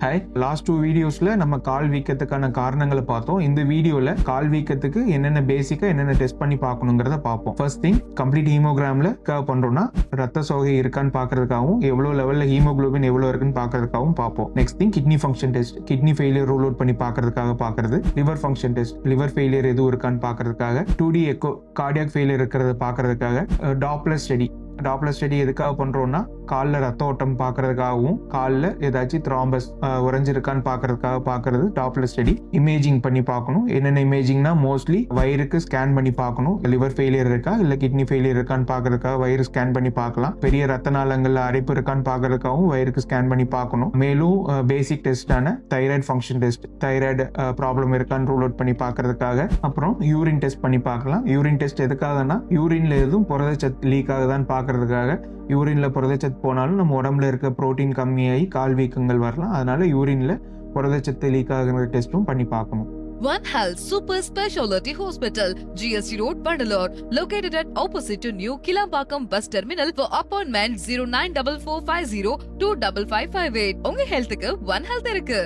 Hi, last 2 வீடியோஸ்ல நம்ம கால் வீக்கத்துக்கான காரணங்களை பார்த்தோம். இந்த வீடியோல கால் வீக்கத்துக்கு என்னென்ன பேசிக்கா என்னென்ன டெஸ்ட் பண்ணி பார்க்கணுங்கிறத பார்ப்போம். ஃபர்ஸ்ட் திங், கம்ப்ளீட் ஹீமோகிராம்ல கர்வ் பண்றோம்னா ரத்த சோகை இருக்கான்னு பார்க்கறதுக்காகவும் எவ்வளவு லெவல்ல ஹீமோகுளோபின் எவ்வளவு இருக்குன்னு பார்க்கறதுக்காகவும் பார்ப்போம். Next thing, kidney function test. Kidney failure rule out பண்ணி பார்க்கறதுக்காக பார்க்கறது. Liver function test. Liver failure எதுவும் இருக்கான்னு பார்க்கறதுக்காக. 2D எக்கோ, கார்டியாக் ஃபெயிலியர் இருக்கிறத பார்க்கறதுக்காக. Doppler study. டாப்லர் ஸ்டடி எதுக்காக பண்றோம்னா காலில் ரத்த ஓட்டம் பார்க்கறதுக்காகவும் காலில் ஏதாச்சும் த்ராம்பஸ் உறைஞ்சிருக்கான்னு பார்க்கறதுக்காக பார்க்கறது டாப்லர் ஸ்டடி. இமேஜிங் பண்ணி பார்க்கணும். என்னென்ன இமேஜிங்னா மோஸ்ட்லி வயிறுக்கு ஸ்கேன் பண்ணி பார்க்கணும். லிவர் ஃபெயிலியர் இருக்கா இல்லை கிட்னி ஃபெயிலியர் இருக்கான்னு பார்க்கறதுக்காக வயிறு ஸ்கேன் பண்ணி பார்க்கலாம். பெரிய ரத்த நாளங்கள்ல அடைப்பு இருக்கான்னு பார்க்கறதுக்காகவும் வயிறுக்கு ஸ்கேன் பண்ணி பார்க்கணும். மேலும் பேசிக் டெஸ்டான thyroid function test, thyroid problem இருக்கான்னு ரூல் அவுட் பண்ணி பார்க்கறதுக்காக. அப்புறம் யூரின் டெஸ்ட் பண்ணி பார்க்கலாம். யூரின் டெஸ்ட் எதுக்காகனா யூரின்ல எதுவும் புரதச்சத்து லீக் ஆகுதான்னு பார்க்கறதுக்காக. யூரின்ல புரதச்சத்து போனாலும் நம்ம உடம்புல இருக்க புரோட்டீன் கம்மியாகி கால் வீக்கங்கள் வரலாம். அதனால யூரின்ல புரதச்சத்து லீக் ஆகுற டெஸ்ட்டும் பண்ணி பார்க்கணும். One Health Super Specialty Hospital, GST Road, Vandalore, located at opposite to New Kilambakam Bus Terminal. For appointment 094450 25558. உங்க ஹெல்த்துக்கு One Health இருக்கு.